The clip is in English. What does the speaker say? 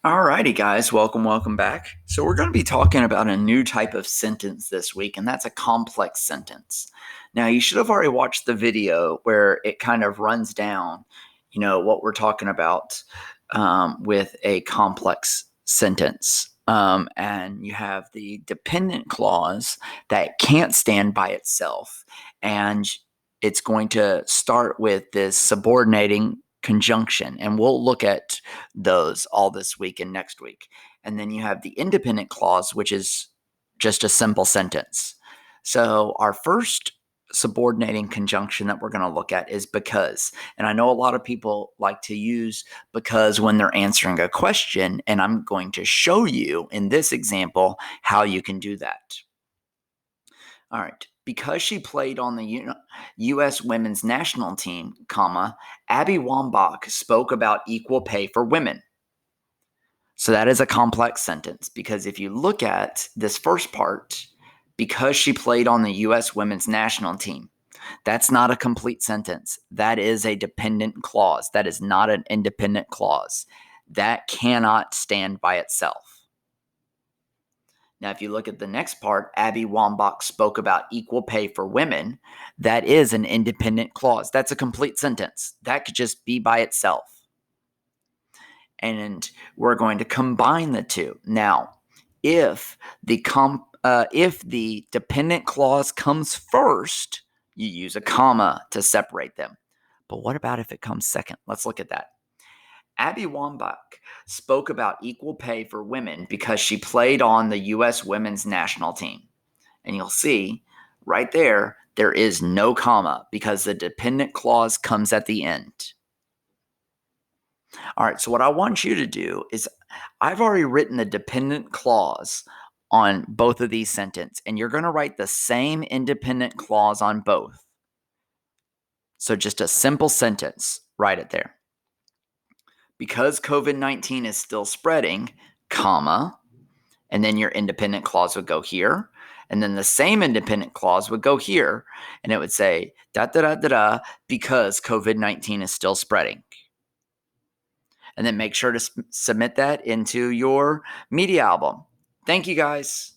Alrighty, guys, welcome back. So we're going to be talking about a new type of sentence this week, and that's a complex sentence. Now, you should have already watched the video where it kind of runs down, what we're talking about with a complex sentence. And you have the dependent clause that can't stand by itself, and it's going to start with this subordinating conjunction, and we'll look at those all this week and next week. And then you have the independent clause, which is just a simple sentence. So our first subordinating conjunction that we're going to look at is because. And I know a lot of people like to use because when they're answering a question, and I'm going to show you in this example how you can do that. All right. Because she played on the U.S. women's national team, Abby Wambach spoke about equal pay for women. So that is a complex sentence because if you look at this first part, because she played on the U.S. women's national team, that's not a complete sentence. That is a dependent clause. That is not an independent clause. That cannot stand by itself. Now, if you look at the next part, Abby Wambach spoke about equal pay for women. That is an independent clause. That's a complete sentence. That could just be by itself. And we're going to combine the two. Now, if the dependent clause comes first, you use a comma to separate them. But what about if it comes second? Let's look at that. Abby Wambach spoke about equal pay for women because she played on the U.S. women's national team. And you'll see right there, there is no comma because the dependent clause comes at the end. All right, so what I want you to do is I've already written the dependent clause on both of these sentences, and you're going to write the same independent clause on both. So just a simple sentence, write it there. Because COVID-19 is still spreading, comma, and then your independent clause would go here, and then the same independent clause would go here, and it would say, because COVID-19 is still spreading. And then make sure to submit that into your media album. Thank you, guys.